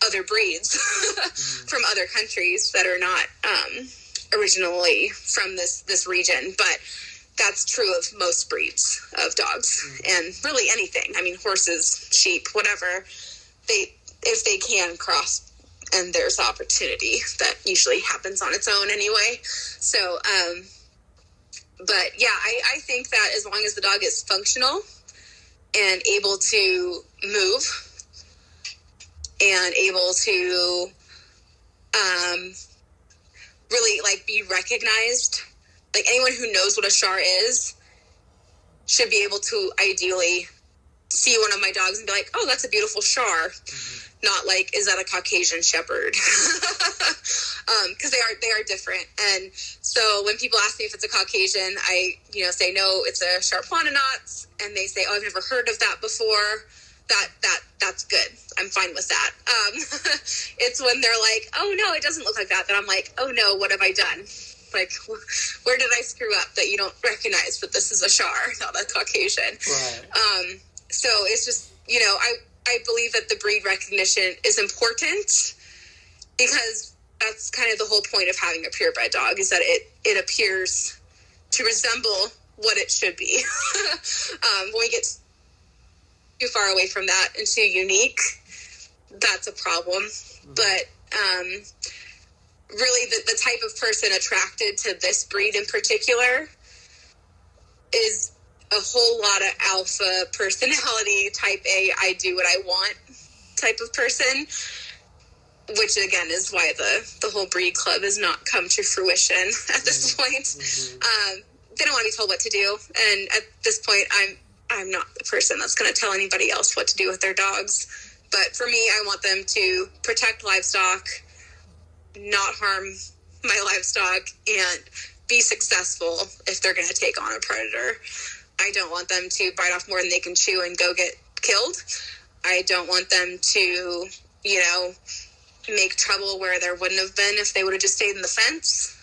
other breeds from other countries that are not originally from this region, but that's true of most breeds of dogs and really anything. I mean, horses, sheep, whatever, if they can cross and there's opportunity, that usually happens on its own anyway. So, but yeah, I think that as long as the dog is functional and able to move and able to really like be recognized, like anyone who knows what a Shar is should be able to ideally see one of my dogs and be like, oh, that's a beautiful Shar. Not like, is that a Caucasian Shepherd? Because they are different. And so when people ask me if it's a Caucasian, I say no, it's a Šarplaninac, and they say, oh, I've never heard of that before. That's good. I'm fine with that. It's when they're like, oh no, it doesn't look like that. Then I'm like, oh no, what have I done? Like, where did I screw up that you don't recognize that this is a Shar, not a Caucasian? Right. So it's just, I believe that the breed recognition is important because that's kind of the whole point of having a purebred dog, is that it appears to resemble what it should be. When we get too far away from that and too unique, that's a problem. But really the type of person attracted to this breed in particular is a whole lot of alpha personality, type A, I do what I want type of person, which again is why the whole breed club has not come to fruition at this point. They don't want to be told what to do, and at this point I'm not the person that's going to tell anybody else what to do with their dogs. But for me, I want them to protect livestock, not harm my livestock, and be successful if they're going to take on a predator. I don't want them to bite off more than they can chew and go get killed. I don't want them to, make trouble where there wouldn't have been if they would have just stayed in the fence.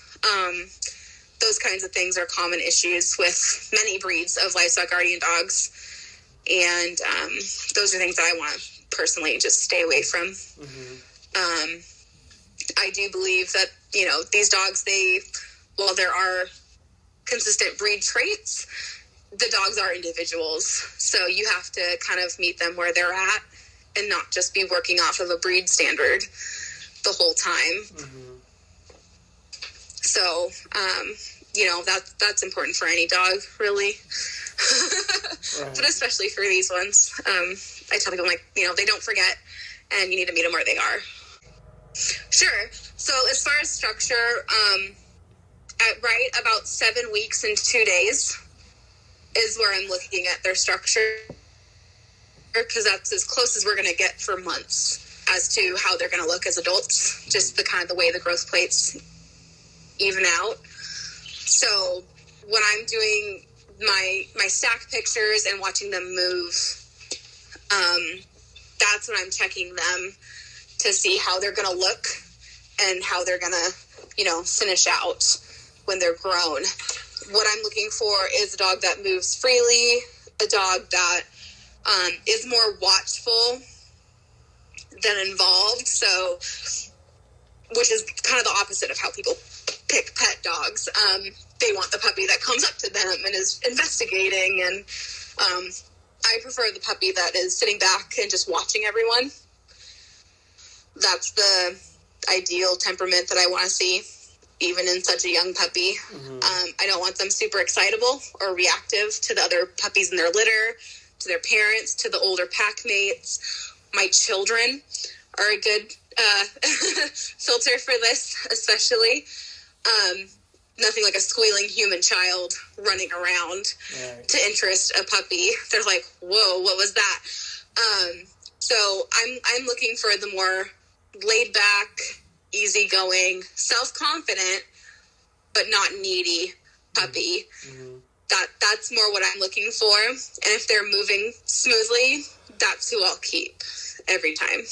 Those kinds of things are common issues with many breeds of livestock guardian dogs. And those are things that I want to personally just stay away from. I do believe that, these dogs, while there are consistent breed traits, the dogs are individuals. So you have to kind of meet them where they're at and not just be working off of a breed standard the whole time. So, that's important for any dog, really. Right. But especially for these ones. I tell people, they don't forget, and you need to meet them where they are. Sure. So as far as structure, at about 7 weeks and 2 days is where I'm looking at their structure, because that's as close as we're going to get for months as to how they're going to look as adults, just the kind of the way the growth plates even out. So when I'm doing my stack pictures and watching them move, that's when I'm checking them to see how they're going to look and how they're going to, finish out when they're grown. What I'm looking for is a dog that moves freely, a dog that is more watchful than involved. So, which is kind of the opposite of how people pick pet dogs. They want the puppy that comes up to them and is investigating. And I prefer the puppy that is sitting back and just watching everyone. That's the ideal temperament that I want to see, even in such a young puppy. I don't want them super excitable or reactive to the other puppies in their litter, to their parents, to the older pack mates. My children are a good filter for this, especially. Nothing like a squealing human child running around to interest a puppy. They're like, whoa, what was that? So I'm looking for the more laid back, easygoing, self-confident, but not needy puppy. That's more what I'm looking for. And if they're moving smoothly, that's who I'll keep every time.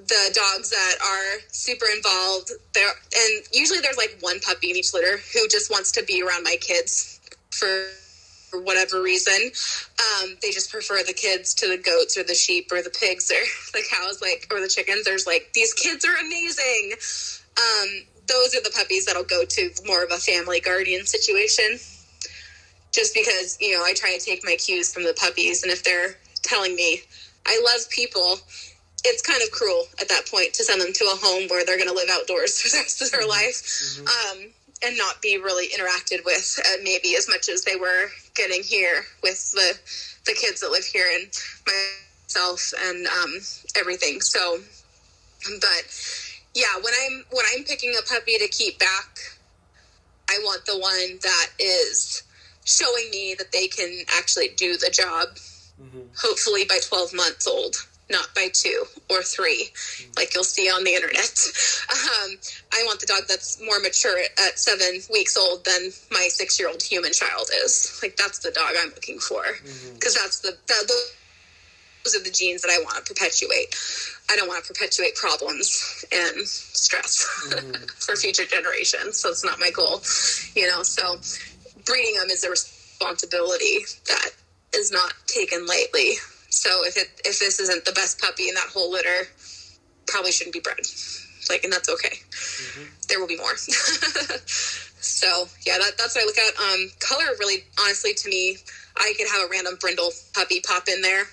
The dogs that are super involved, and usually there's like one puppy in each litter who just wants to be around my kids for for whatever reason. They just prefer the kids to the goats or the sheep or the pigs or the cows, like, or the chickens. There's like, these kids are amazing. Those are the puppies that'll go to more of a family guardian situation. Just because, you know, I try to take my cues from the puppies, and if they're telling me I love people, it's kind of cruel at that point to send them to a home where they're going to live outdoors for the rest of their life, and not be really interacted with maybe as much as they were getting here with the kids that live here and myself and everything. So, but yeah, when I'm picking a puppy to keep back, I want the one that is showing me that they can actually do the job, hopefully by 12 months old, not by 2 or 3, like you'll see on the internet. I want the dog that's more mature at 7 weeks old than my 6-year-old human child is. Like, that's the dog I'm looking for, because those are the genes that I want to perpetuate. I don't want to perpetuate problems and stress for future generations. So it's not my goal, you know. So breeding them is a responsibility that is not taken lightly. So if this isn't the best puppy in that whole litter, probably shouldn't be bred. Like, and that's okay. There will be more. So yeah, that's what I look at. Color, really, honestly, to me, I could have a random brindle puppy pop in there,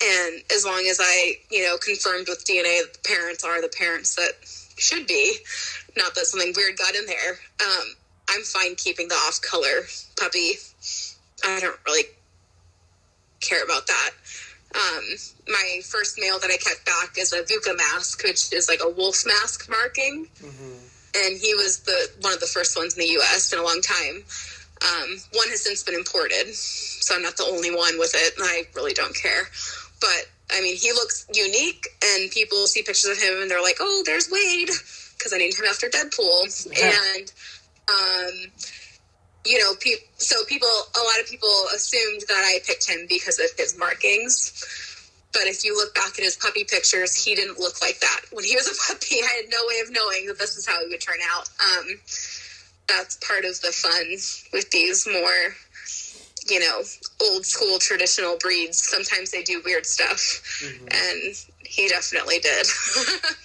and as long as I, you know, confirmed with DNA that the parents are the parents that should be, not that something weird got in there, I'm fine keeping the off-color puppy. I don't really care about that. My first male that I kept back is a VUCA mask, which is like a wolf mask marking. And he was one of the first ones in the U.S. in a long time. One has since been imported, so I'm not the only one with it, and I really don't care. But, I mean, he looks unique, and people see pictures of him, and they're like, oh, there's Wade, because I named him after Deadpool. And, you know, a lot of people assumed that I picked him because of his markings. But if you look back at his puppy pictures, he didn't look like that. When he was a puppy, I had no way of knowing that this is how he would turn out. That's part of the fun with these more, you know, old school traditional breeds. Sometimes they do weird stuff, and he definitely did.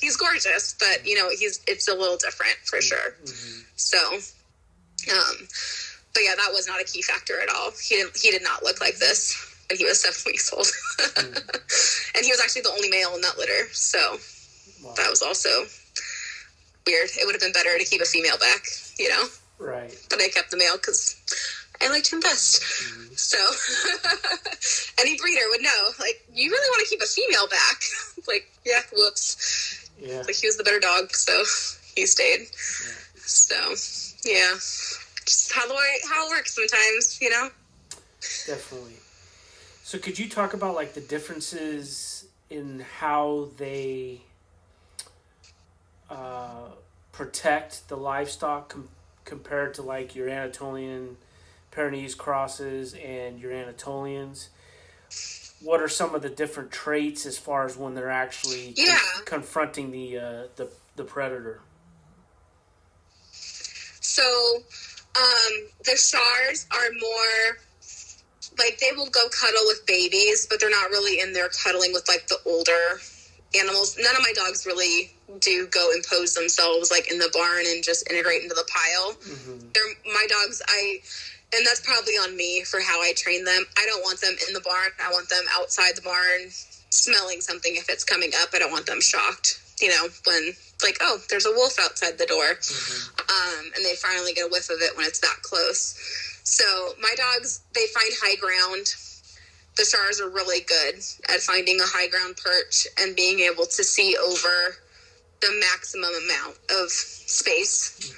He's gorgeous, but, you know, it's a little different for sure. So, but yeah, that was not a key factor at all. He did not look like this when he was 7 weeks old. And he was actually the only male in that litter, so that was also weird. It would have been better to keep a female back, you know? Right. But I kept the male because I liked him best. So any breeder would know, like, you really want to keep a female back. Like, yeah, whoops. Yeah. Like, he was the better dog, so he stayed. Yeah. So, yeah. Just how it works sometimes, you know? Definitely. So could you talk about, like, the differences in how they protect the livestock compared to, like, your Anatolian Pyrenees crosses and your Anatolians? What are some of the different traits as far as when they're actually confronting the predator? So the Shars are more, like, they will go cuddle with babies, but they're not really in there cuddling with, like, the older animals. None of my dogs really do go impose themselves, like, in the barn and just integrate into the pile. They're my dogs. And that's probably on me for how I train them. I don't want them in the barn. I want them outside the barn smelling something if it's coming up. I don't want them shocked, you know, when, like, oh, there's a wolf outside the door. And they finally get a whiff of it when it's that close. So my dogs, they find high ground. The Shars are really good at finding a high ground perch and being able to see over the maximum amount of space.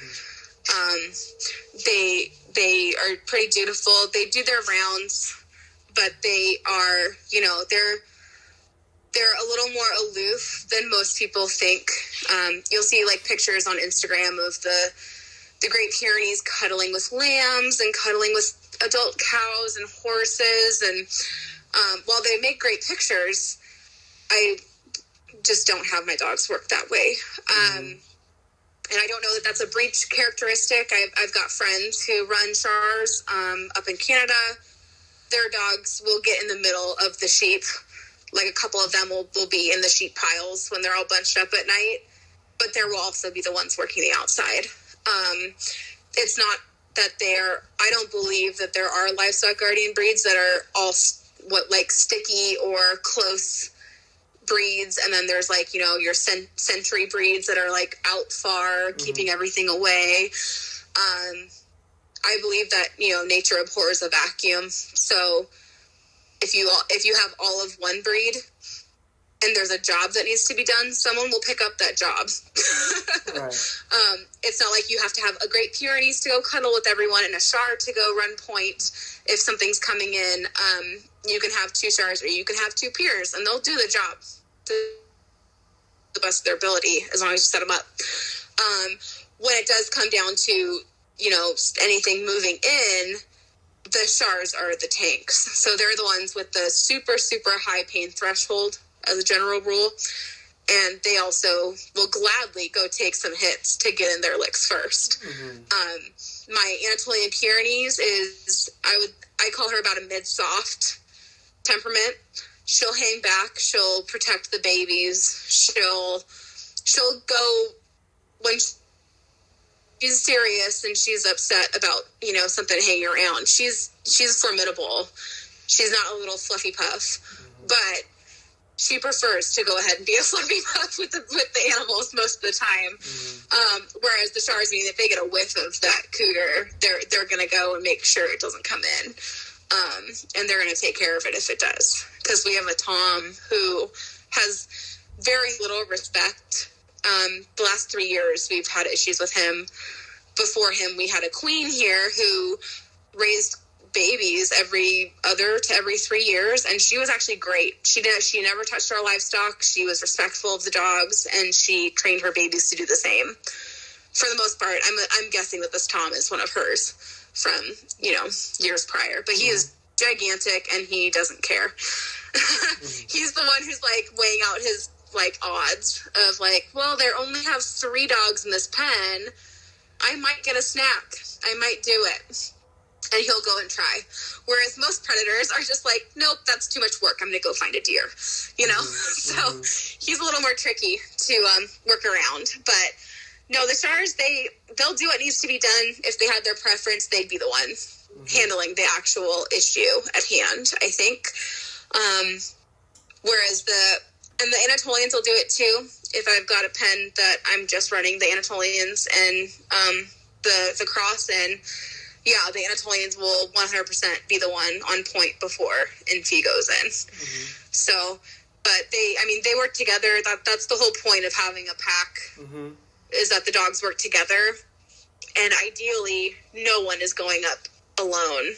They are pretty dutiful. They do their rounds, but they are, you know, they're a little more aloof than most people think. You'll see, like, pictures on Instagram of the Great Pyrenees cuddling with lambs and cuddling with adult cows and horses. And while they make great pictures, I just don't have my dogs work that way. And I don't know that that's a breed characteristic. I've got friends who run Shars up in Canada. Their dogs will get in the middle of the sheep. Like a couple of them will be in the sheep piles when they're all bunched up at night. But there will also be the ones working the outside. It's not that I don't believe that there are livestock guardian breeds that are all sticky or close breeds, and then there's like, your sentry breeds that are like out far, keeping everything away. I believe that, nature abhors a vacuum. So if you have all of one breed and there's a job that needs to be done, someone will pick up that job. Right. It's not like you have to have a Great Pyrenees to go cuddle with everyone and a Shar to go run point. If something's coming in, you can have 2 Shars or you can have 2 Pyrs, and they'll do the job to the best of their ability as long as you set them up. When it does come down to, anything moving in, the Shars are the tanks. So they're the ones with the super, super high pain threshold as a general rule. And they also will gladly go take some hits to get in their licks first. My Anatolian Pyrenees I call her about a mid-soft temperament. She'll hang back. She'll protect the babies. She'll go when she's serious and she's upset about, something hanging around. She's formidable. She's not a little fluffy puff, but she prefers to go ahead and be a fluffy puff with the animals most of the time. Whereas the Shars, if they get a whiff of that cougar, they're going to go and make sure it doesn't come in. And they're going to take care of it if it does. Because we have a Tom who has very little respect. The last 3 years, we've had issues with him. Before him, we had a queen here who raised babies every 3 years, and she was actually great. She never touched our livestock. She was respectful of the dogs, and she trained her babies to do the same. For the most part, I'm guessing that this Tom is one of hers from years prior, but he is gigantic and he doesn't care. He's the one who's like weighing out his odds of well, there only have 3 dogs in this pen. I might get a snack. I might do it. And he'll go and try. Whereas most predators are just like, nope, that's too much work. I'm going to go find a deer, So he's a little more tricky to work around. But no, the Shars, they'll do what needs to be done. If they had their preference, they'd be the one handling the actual issue at hand, I think. Whereas the Anatolians will do it too. If I've got a pen that I'm just running the Anatolians and the cross in, yeah, the Anatolians will 100% be the one on point before Infi goes in. So, but they work together. That's the whole point of having a pack, is that the dogs work together. And ideally, no one is going up alone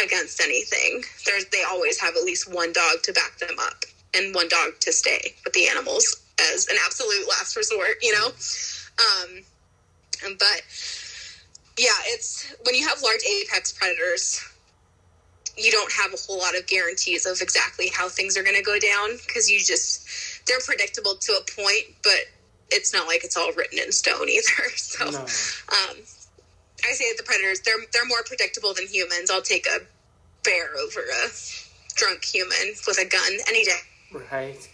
against anything. They always have at least one dog to back them up and one dog to stay with the animals as an absolute last resort, But yeah, it's when you have large apex predators, you don't have a whole lot of guarantees of exactly how things are going to go down, because they're predictable to a point, but it's not like it's all written in stone either. So, No. I say that the predators, they're more predictable than humans. I'll take a bear over a drunk human with a gun any day. Right.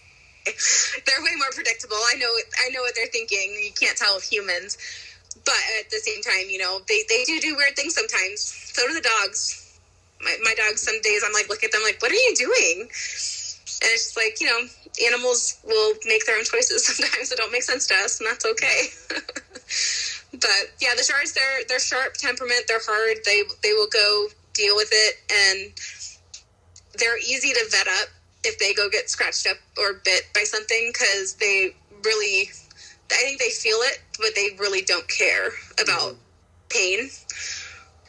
They're way more predictable. I know what they're thinking. You can't tell with humans. But at the same time, they do weird things sometimes. So do the dogs. My dogs, some days I'm look at them what are you doing? And it's just animals will make their own choices sometimes that don't make sense to us, and that's okay. But yeah, the Shars, they're sharp temperament. They're hard. They will go deal with it, and they're easy to vet up if they go get scratched up or bit by something, because I think they feel it, but they really don't care about pain,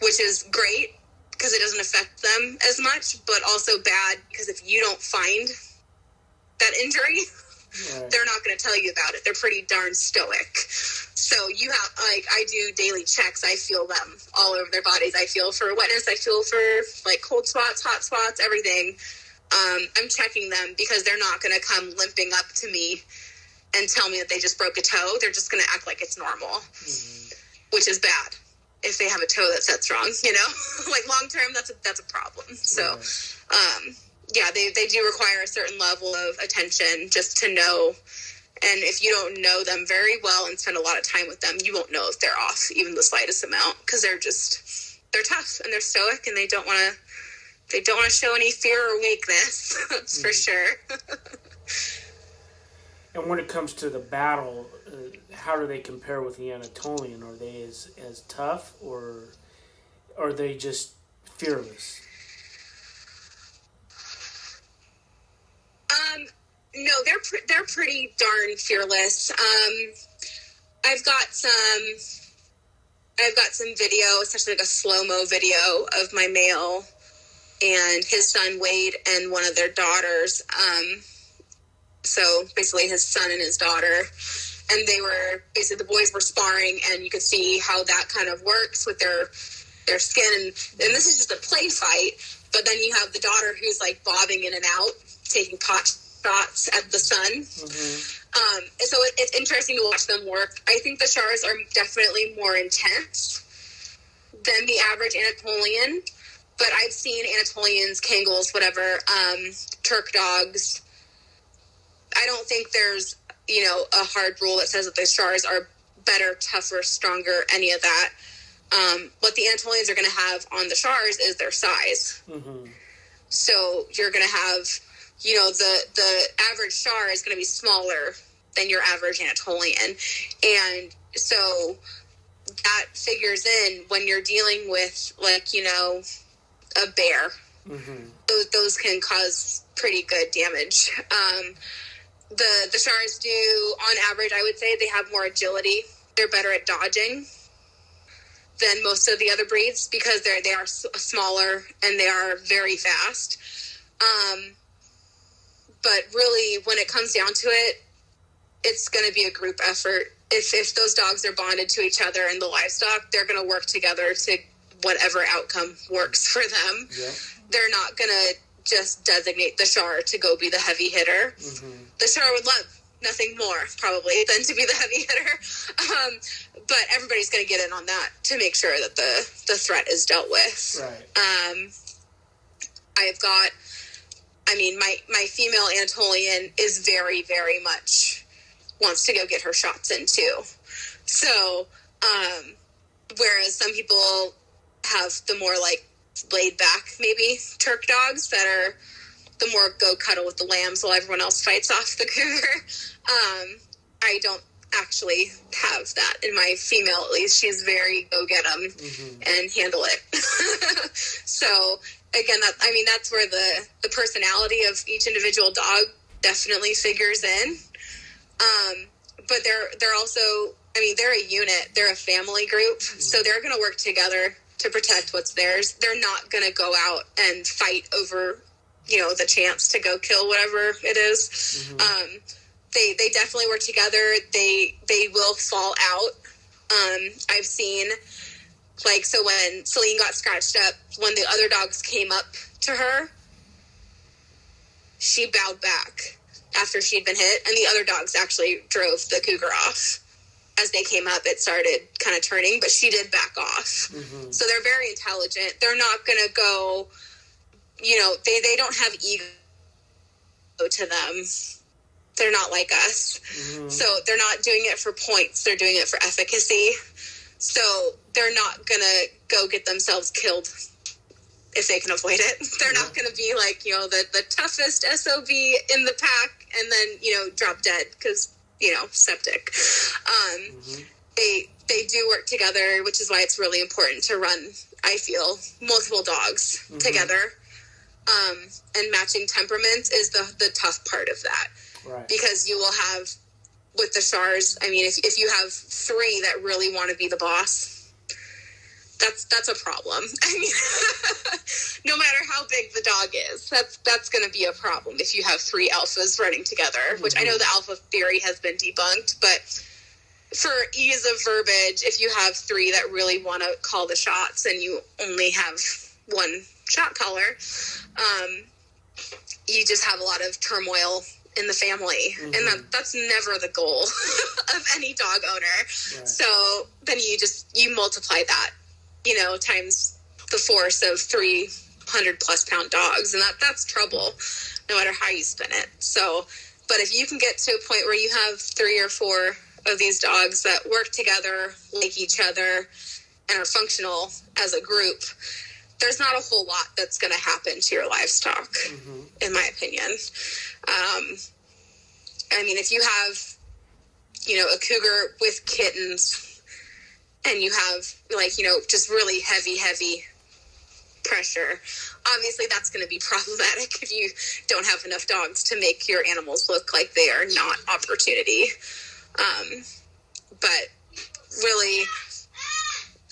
which is great because it doesn't affect them as much, but also bad because if you don't find that injury, they're not going to tell you about it. They're pretty darn stoic. So you have, I do daily checks. I feel them all over their bodies. I feel for wetness. I feel for cold spots, hot spots, everything. I'm checking them because they're not going to come limping up to me and tell me that they just broke a toe, they're just going to act like it's normal, which is bad. If they have a toe that sets wrong, like long term, that's a problem. So, yeah, they do require a certain level of attention just to know. And if you don't know them very well and spend a lot of time with them, you won't know if they're off even the slightest amount, because they're tough and they're stoic, and they don't want to show any fear or weakness. That's for sure. And when it comes to the battle, how do they compare with the Anatolian? Are they as tough, or are they just fearless? No, they're pretty darn fearless. I've got some video, especially like a slow-mo video of my male and his son Wade and one of their daughters. So basically his son and his daughter, and they were basically, the boys were sparring, and you could see how that kind of works with their skin. And this is just a play fight, but then you have the daughter who's like bobbing in and out, taking pot shots at the sun. So it's interesting to watch them work. I think the Shars are definitely more intense than the average Anatolian, but I've seen Anatolians, Kangals, whatever, Turk dogs. I don't think there's, a hard rule that says that the Shars are better, tougher, stronger, any of that. What the Anatolians are going to have on the Shars is their size. So you're going to have, the average Shar is going to be smaller than your average Anatolian. And so that figures in when you're dealing with, like, a bear. Those can cause pretty good damage. The Shars do, on average, I would say they have more agility. They're better at dodging than most of the other breeds, because they are smaller and they are very fast. But really, when it comes down to it, it's going to be a group effort. If those dogs are bonded to each other in the livestock, they're going to work together to whatever outcome works for them. Yeah. They're not going to just designate the Shar to go be the heavy hitter. The Shar would love nothing more, probably, than to be the heavy hitter. But everybody's going to get in on that to make sure that the threat is dealt with. Right. I've got, my female Anatolian is very, very much wants to go get her shots in too. So, whereas some people have the more like laid back, maybe Turk dogs that are the more go cuddle with the lambs while everyone else fights off the cougar. I don't actually have that in my female, at least. She's very go get them and handle it. So again, that's where the personality of each individual dog definitely figures in. But they're also, they're a unit, they're a family group, so they're going to work together to protect what's theirs. They're not going to go out and fight over, the chance to go kill whatever it is. They definitely work together. They will fall out. I've seen, so when Celine got scratched up, when the other dogs came up to her, she bowed back after she'd been hit, and the other dogs actually drove the cougar off. As they came up, it started kind of turning, but she did back off. So they're very intelligent. They're not going to go, they don't have ego to them. They're not like us. So they're not doing it for points. They're doing it for efficacy. So they're not going to go get themselves killed if they can avoid it. They're not going to be like, the toughest SOB in the pack and then, drop dead because, septic. They do work together, which is why it's really important to run, I feel, multiple dogs together. And matching temperaments is the tough part of that. Right. Because you will have, with the Shars, if you have three that really want to be the boss, that's a problem. No matter how big the dog is, that's going to be a problem if you have three alphas running together, which I know the alpha theory has been debunked, but for ease of verbiage, if you have three that really want to call the shots and you only have one shot caller, you just have a lot of turmoil in the family. Mm-hmm. And that's never the goal of any dog owner. Right. So then you multiply that, times the force of 300 plus pound dogs. And that's trouble no matter how you spin it. So, but if you can get to a point where you have 3 or 4 of these dogs that work together, like each other, and are functional as a group, there's not a whole lot that's going to happen to your livestock, mm-hmm. in my opinion. If you have, a cougar with kittens and you have just really heavy pressure, obviously that's going to be problematic if you don't have enough dogs to make your animals look like they are not opportunity. But really,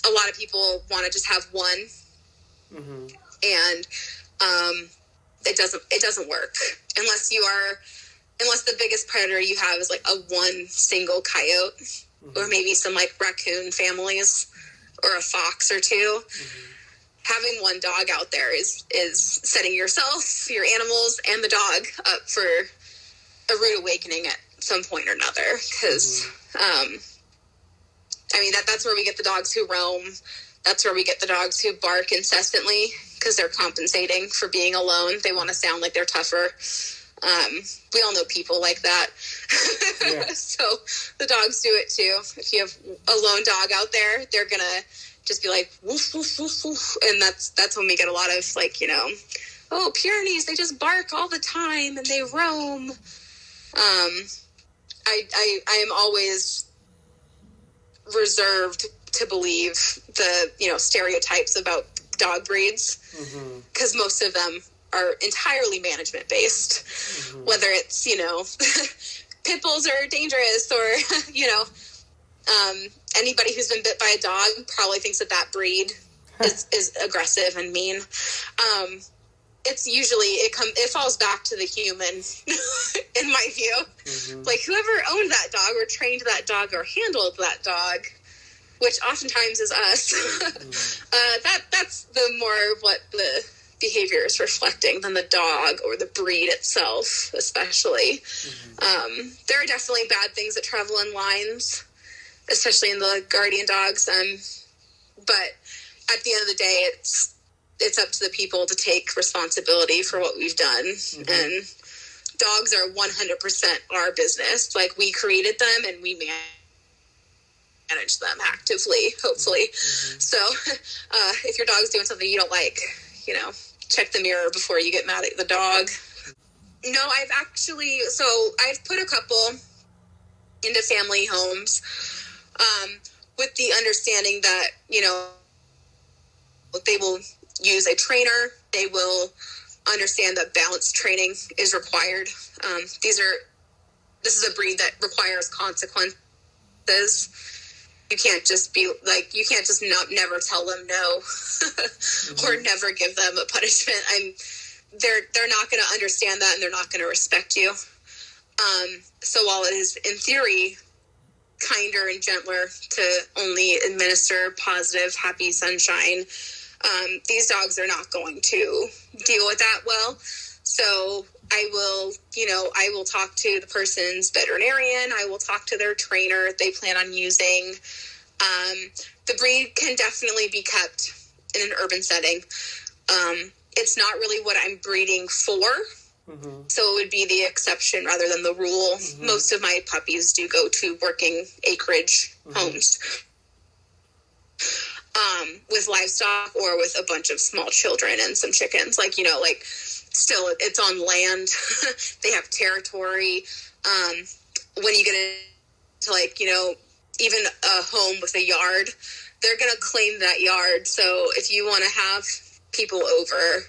a lot of people want to just have one, mm-hmm. and it doesn't work unless the biggest predator you have is like a one single coyote, mm-hmm. or maybe some like raccoon families or a fox or 2. Mm-hmm. Having one dog out there is setting yourself, your animals, and the dog up for a rude awakening at some point or another. Because, mm-hmm. That's where we get the dogs who roam. That's where we get the dogs who bark incessantly because they're compensating for being alone. They want to sound like they're tougher. We all know people like that. Yeah. So the dogs do it too. If you have a lone dog out there, they're going to just be like, woof, woof, woof, woof. And that's when we get a lot of Pyrenees, they just bark all the time and they roam. I am always reserved to believe the, stereotypes about dog breeds, because mm-hmm. most of them are entirely management based, mm-hmm. whether it's, pit bulls are dangerous or, anybody who's been bit by a dog probably thinks that breed is aggressive and mean. It's usually, it falls back to the human, in my view. Mm-hmm. Like, whoever owned that dog or trained that dog or handled that dog, which oftentimes is us, mm-hmm. That's the more what the behavior is reflecting than the dog or the breed itself, especially. Mm-hmm. There are definitely bad things that travel in lines, especially in the guardian dogs. But at the end of the day, it's up to the people to take responsibility for what we've done. Mm-hmm. And dogs are 100% our business. Like, we created them and we manage them actively, hopefully. Mm-hmm. So if your dog's doing something you don't like, check the mirror before you get mad at the dog. No, I've put a couple into family homes, with the understanding that, they will use a trainer. They will understand that balanced training is required. This is a breed that requires consequences. You can't just never tell them no, mm-hmm. or never give them a punishment. They're not going to understand that, and they're not going to respect you. So while it is in theory kinder and gentler to only administer positive, happy sunshine, these dogs are not going to deal with that well. So I will talk to the person's veterinarian. I will talk to their trainer if they plan on using. The breed can definitely be kept in an urban setting. It's not really what I'm breeding for. Mm-hmm. So it would be the exception rather than the rule. Mm-hmm. Most of my puppies do go to working acreage mm-hmm. homes. With livestock or with a bunch of small children and some chickens. Still, it's on land. They have territory. When you get into, even a home with a yard, they're going to claim that yard. So if you want to have people over,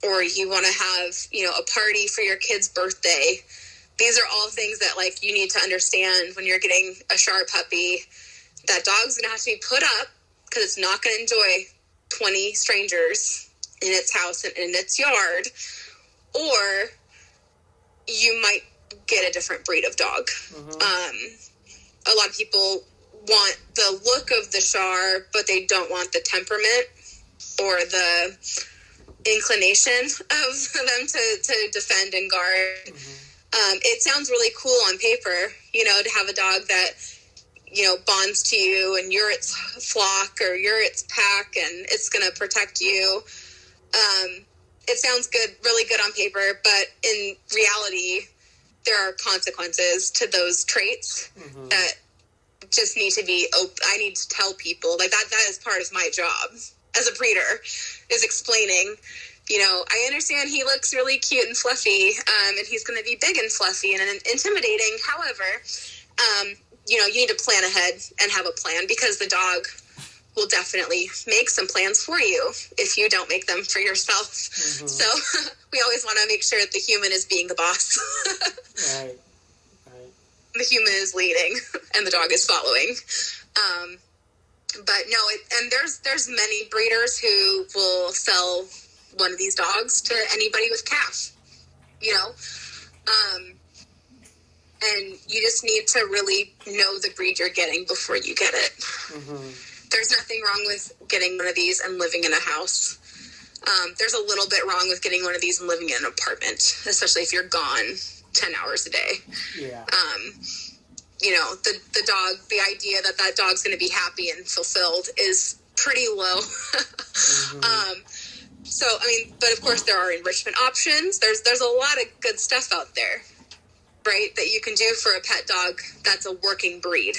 or you want to have, a party for your kid's birthday, these are all things that, you need to understand when you're getting a Shar puppy. That dog's going to have to be put up, because it's not going to enjoy 20 strangers in its house and in its yard, or you might get a different breed of dog. Mm-hmm. A lot of people want the look of the Shar, but they don't want the temperament or the inclination of them to defend and guard. Mm-hmm. It sounds really cool on paper, to have a dog that, bonds to you and you're its flock or you're its pack and it's going to protect you. It sounds good, really good on paper, but in reality, there are consequences to those traits that just need to be I need to tell people like that is part of my job as a breeder, is explaining, I understand he looks really cute and fluffy, and he's going to be big and fluffy and intimidating. However, you need to plan ahead and have a plan, because the dog will definitely make some plans for you if you don't make them for yourself. So we always want to make sure that the human is being the boss. Right. The human is leading and the dog is following. But no, and there's many breeders who will sell one of these dogs to anybody with calf, and you just need to really know the breed you're getting before you get it. There's nothing wrong with getting one of these and living in a house. There's a little bit wrong with getting one of these and living in an apartment, especially if you're gone 10 hours a day. Yeah. The dog, the idea that dog's going to be happy and fulfilled is pretty low. But of course there are enrichment options. There's a lot of good stuff out there, right, that you can do for a pet dog that's a working breed.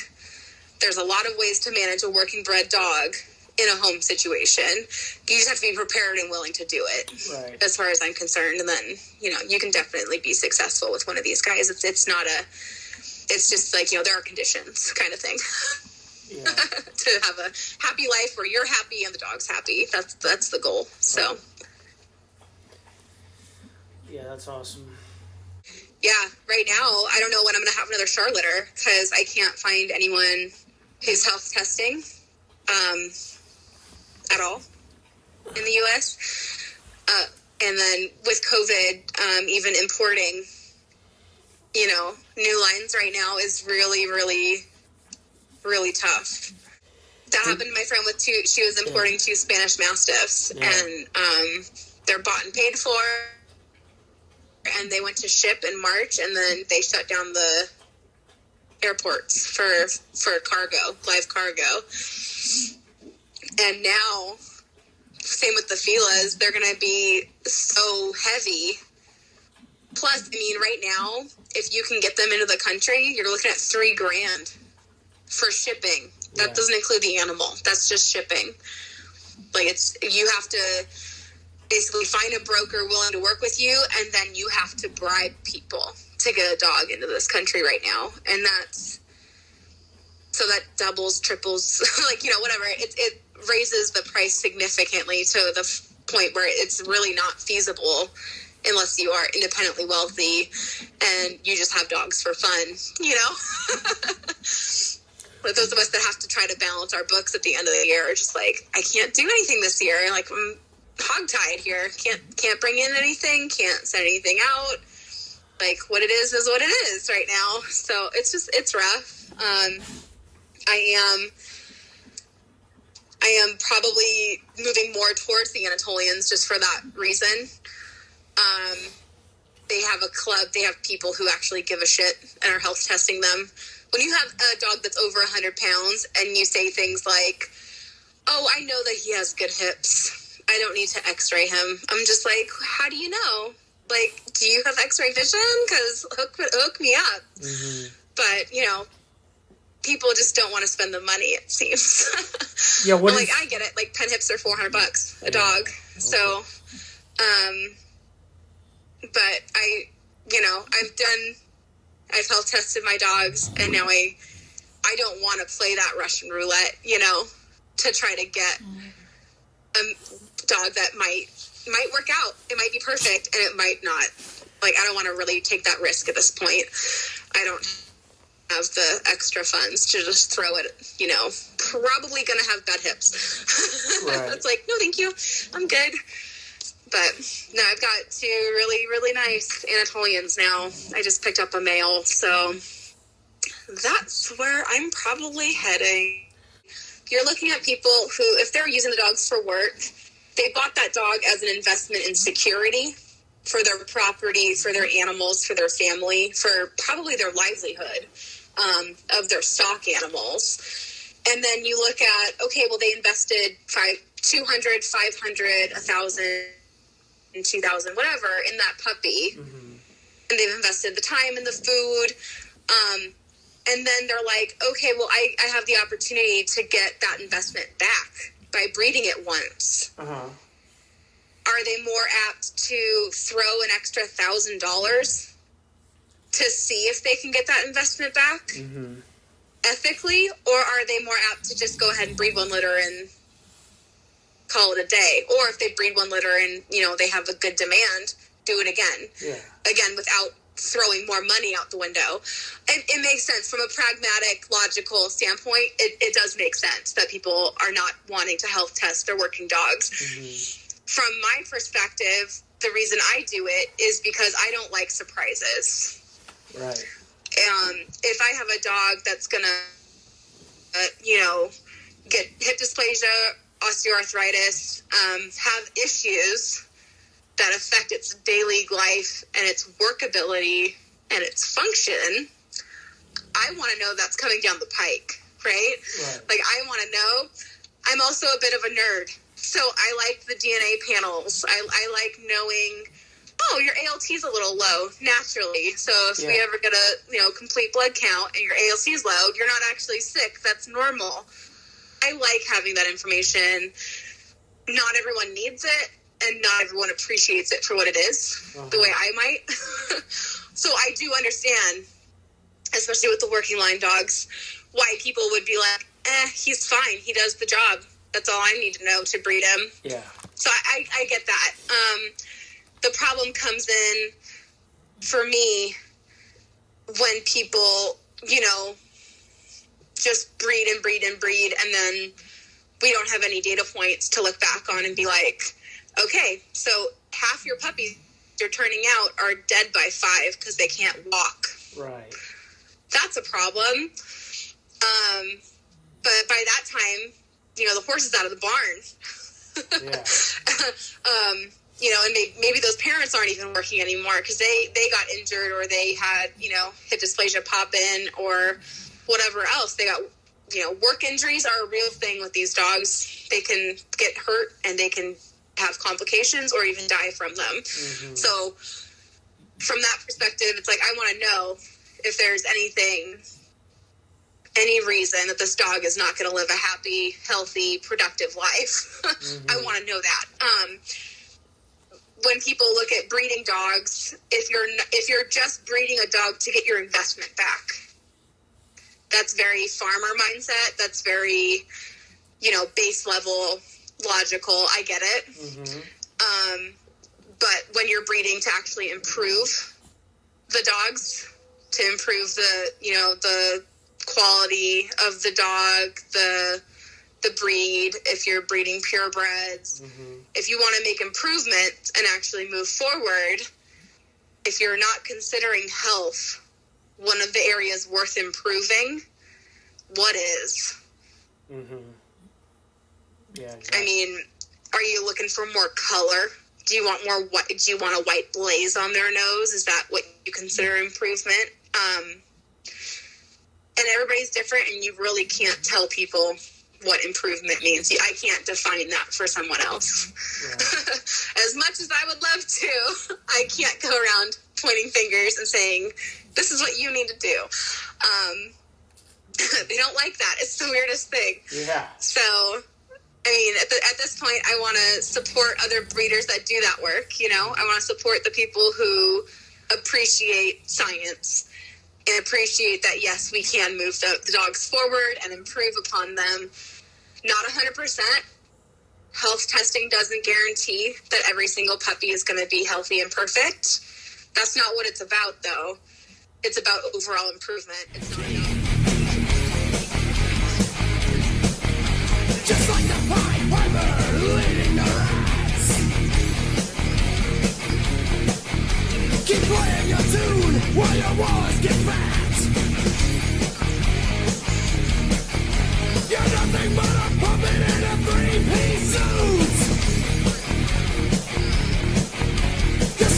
There's a lot of ways to manage a working bred dog in a home situation. You just have to be prepared and willing to do it, right, as far as I'm concerned. And then, you can definitely be successful with one of these guys. It's just like, there are conditions kind of thing. Yeah. To have a happy life where you're happy and the dog's happy. That's the goal. So. Yeah, that's awesome. Yeah, right now, I don't know when I'm going to have another Charlotter, because I can't find anyone who's health testing at all in the U.S. And then with COVID, even importing, new lines right now is really, really, really tough. That happened to my friend with she was importing 2 Spanish Mastiffs, and they're bought and paid for, and they went to ship in March, and then they shut down the airports for cargo, live cargo. And now, same with the Filas, they're going to be so heavy. Plus, right now, if you can get them into the country, you're looking at $3,000 for shipping. That doesn't include the animal. That's just shipping. Like, you have to basically find a broker willing to work with you, and then you have to bribe people to get a dog into this country right now. And that doubles, triples, whatever. It raises the price significantly to the point where it's really not feasible unless you are independently wealthy and you just have dogs for fun, But those of us that have to try to balance our books at the end of the year are just like, I can't do anything this year. Like, I'm hogtied here. Can't bring in anything. Can't send anything out. Like, what it is what it is right now. So it's rough. I am probably moving more towards the Anatolians just for that reason. They have a club. They have people who actually give a shit and are health testing them. When you have a dog that's over 100 pounds and you say things like, oh, I know that he has good hips, I don't need to x-ray him. I'm just like, how do you know? Like, do you have x-ray vision? Because hook me up. But, people just don't want to spend the money, it seems. Yeah, what I get it. Like, pen hips are $400 a dog. Okay. So, but I've health tested my dogs, and now I don't want to play that Russian roulette, to try to get a dog that might work out. It might be perfect, and it might not. Like, I don't want to really take that risk at this point. I don't have the extra funds to just throw it, probably going to have bad hips. Right. It's like, no, thank you. I'm good. But no, I've got 2 really, really nice Anatolians now. I just picked up a male, so that's where I'm probably heading. You're looking at people who, if they're using the dogs for work, they bought that dog as an investment in security, for their property, for their animals, for their family, for probably their livelihood of their stock animals. And then you look at, okay, well, they invested 200, 500, 1,000, 2,000, whatever, in that puppy. Mm-hmm. And they've invested the time and the food. And then they're like, okay, well, I have the opportunity to get that investment back by breeding it once. Uh-huh. Are they more apt to throw an extra $1,000 to see if they can get that investment back mm-hmm. ethically? Or are they more apt to just go ahead and breed one litter and call it a day? Or if they breed one litter and, they have a good demand, do it again. Yeah. Again, without throwing more money out the window. And it makes sense from a pragmatic, logical standpoint. It does make sense that people are not wanting to health test their working dogs. Mm-hmm. From my perspective, the reason I do it is because I don't like surprises. Right. If I have a dog that's gonna, get hip dysplasia, osteoarthritis, have issues that affect its daily life and its workability and its function, I want to know that's coming down the pike, right? Like, I want to know. I'm also a bit of a nerd, so I like the DNA panels. I like knowing, your ALT is a little low naturally, so if we ever get a complete blood count and your ALT is low, you're not actually sick. That's normal. I like having that information. Not everyone needs it, and not everyone appreciates it for what it is, the way I might. So I do understand, especially with the working line dogs, why people would be like, he's fine. He does the job. That's all I need to know to breed him. Yeah. So I get that. The problem comes in for me when people, just breed and breed and breed, and then we don't have any data points to look back on and be like, okay, so half your puppies you're turning out are dead by 5 because they can't walk. Right. That's a problem. But by that time, the horse is out of the barn. Yeah. And maybe those parents aren't even working anymore because they got injured, or they had, hip dysplasia pop in, or whatever else. They got, work injuries are a real thing with these dogs. They can get hurt and they can have complications or even die from them. Mm-hmm. So from that perspective, it's like, I want to know if there's any reason that this dog is not going to live a happy, healthy, productive life. Mm-hmm. I want to know that. When people look at breeding dogs, if you're just breeding a dog to get your investment back, that's very farmer mindset. That's very, base level, logical. I get it. Mm-hmm. But when you're breeding to actually improve the dogs, to improve the quality of the dog, the breed, if you're breeding purebreds, mm-hmm. if you want to make improvements and actually move forward, if you're not considering health one of the areas worth improving, what is? Mm-hmm. Yeah. Exactly. I mean, are you looking for more color? Do you want more white? Do you want a white blaze on their nose? Is that what you consider improvement? And everybody's different, and you really can't tell people what improvement means. I can't define that for someone else. Yeah. As much as I would love to, I can't go around pointing fingers and saying, this is what you need to do. They don't like that. It's the weirdest thing. Yeah. So, I mean, at this point, I want to support other breeders that do that work. I want to support the people who appreciate science and appreciate that, yes, we can move the dogs forward and improve upon them. Not 100%. Health testing doesn't guarantee that every single puppy is going to be healthy and perfect. That's not what it's about, though. It's about overall improvement. It's not about... Just like the Pied Piper leading the rats. Keep playing your tune while your walls get fat. You're nothing but a puppet in a three-piece suit. You're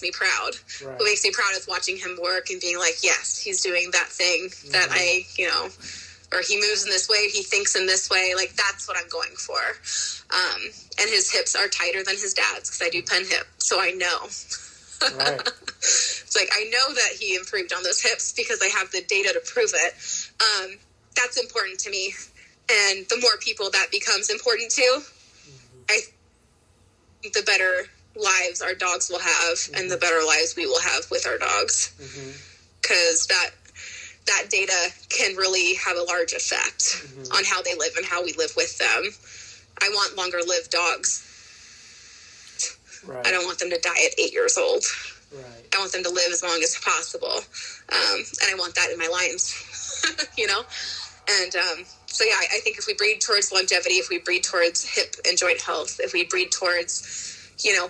me proud. Right. What makes me proud is watching him work and being like, yes, he's doing that thing that I, you know, or he moves in this way, he thinks in this way. Like, that's what I'm going for. And his hips are tighter than his dad's because I do pen hip. So I know. Right. It's like, I know that he improved on those hips because I have the data to prove it. That's important to me. And the more people that becomes important to, I think the better lives our dogs will have and the better lives we will have with our dogs. Because that data can really have a large effect on how they live and how we live with them. I want longer lived dogs. Right. I don't want them to die at 8 years old. Right. I want them to live as long as possible. And I want that in my lines, you know? And so, yeah, I think if we breed towards longevity, if we breed towards hip and joint health, if we breed towards, you know,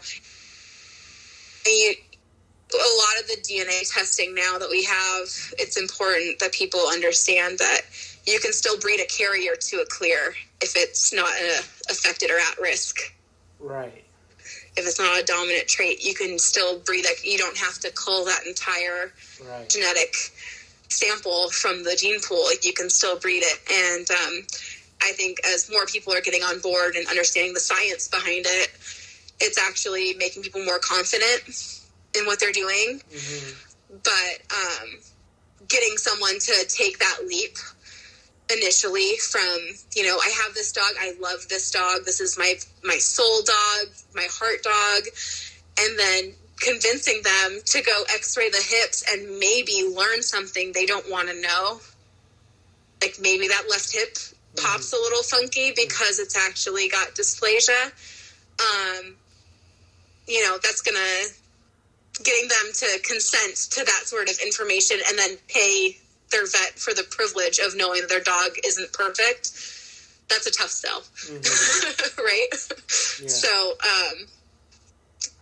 a lot of the DNA testing now that we have, it's important that people understand that you can still breed a carrier to a clear if it's not affected or at risk. Right. If it's not a dominant trait, you can still breed that. You don't have to cull that entire genetic sample from the gene pool. Like, you can still breed it. And I think as more people are getting on board and understanding the science behind it, it's actually making people more confident in what they're doing. But getting someone to take that leap initially from, you know, I have this dog, I love this dog, this is my soul dog, my heart dog, and then convincing them to go x-ray the hips and maybe learn something they don't want to know. Like, maybe that left hip pops a little funky because it's actually got dysplasia. You know, that's gonna, getting them to consent to that sort of information and then pay their vet for the privilege of knowing that their dog isn't perfect, that's a tough sell. Right? Yeah. So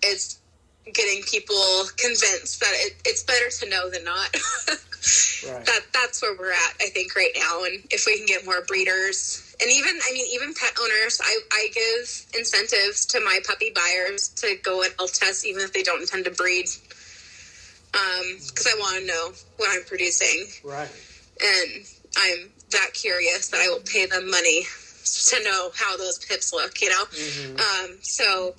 it's getting people convinced that it's better to know than not. Right. That's where we're at, I think, right now. And if we can get more breeders, and even pet owners, I give incentives to my puppy buyers to go and health test even if they don't intend to breed. Because I want to know what I'm producing. Right. And I'm that curious that I will pay them money to know how those pips look, you know? So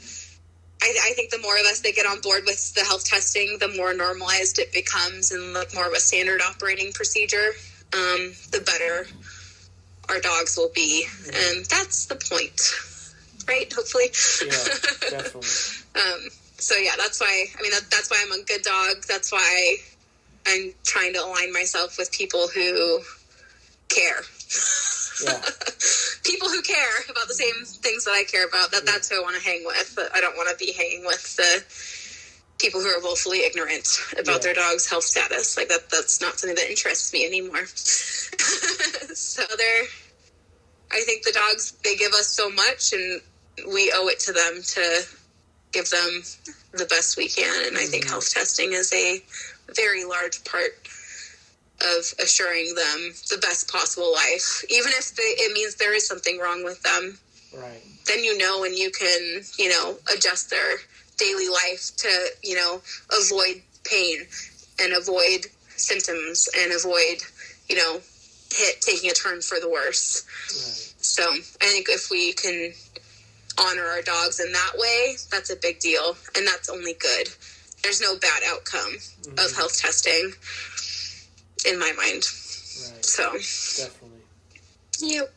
I think the more of us that get on board with the health testing, the more normalized it becomes and more of a standard operating procedure, the better our dogs will be. And that's the point, right? Hopefully. Yeah, definitely. So yeah, that's why, that's why I'm a good dog. That's why I'm trying to align myself with people who care. Yeah. People who care about the same things that I care about. That's who I want to hang with. But I don't want to be hanging with the people who are woefully ignorant about their dog's health status. Like, that's not something that interests me anymore. So I think the dogs, they give us so much, and we owe it to them to give them the best we can. And I think health testing is a very large part of assuring them the best possible life, even if it means there is something wrong with them. Right. Then and you can, adjust their daily life to, avoid pain and avoid symptoms and avoid, taking a turn for the worse. Right. So I think if we can honor our dogs in that way, that's a big deal, and that's only good. There's no bad outcome of health testing in my mind. Right. So definitely. Yep.